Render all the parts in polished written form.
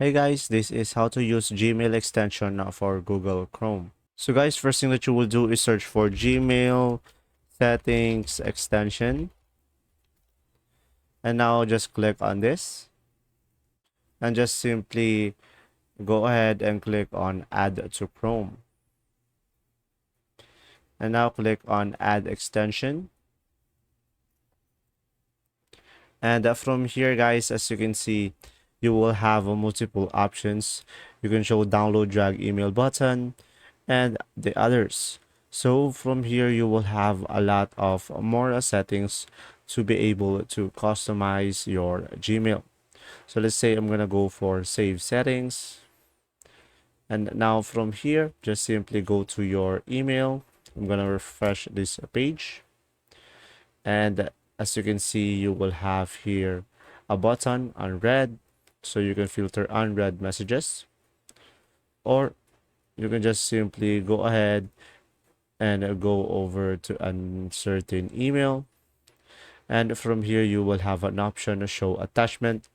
Hey guys, this is how to use Gmail extension for Google Chrome. So guys, first thing that you will do is search for Gmail settings extension. And now just click on this and just simply go ahead and click on add to Chrome. And now click on add extension. And from here guys, as you can see, you will have multiple options. You can show download drag email button and the others. So from here you will have a lot of more settings to be able to customize your Gmail. So let's say I'm gonna go for save settings, and now from here just simply go to your email. I'm gonna refresh this page, and as you can see you will have here a button unread, so you can filter unread messages, or you can just simply go ahead and go over to uncertain email, and from here you will have an option to show attachment.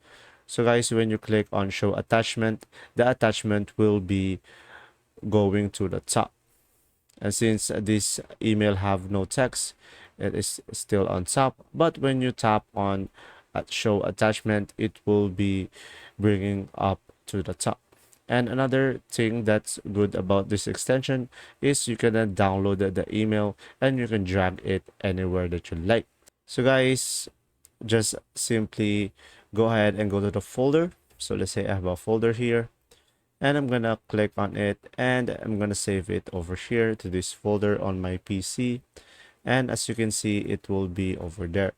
So guys, when you click on show attachment, the attachment will be going to the top, and since this email have no text, it is still on top. But when you tap on show attachment, it will be bringing up to the top. And another thing that's good about this extension is you can then download the email and you can drag it anywhere that you like. So guys, just simply go ahead and go to the folder. So let's say I have a folder here, and I'm gonna click on it and I'm gonna save it over here to this folder on my PC. And as you can see, it will be over there.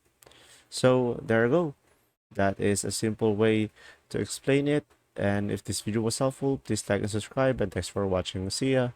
So there you go. That is a simple way to explain it. And if this video was helpful, please like and subscribe, and thanks for watching. See ya.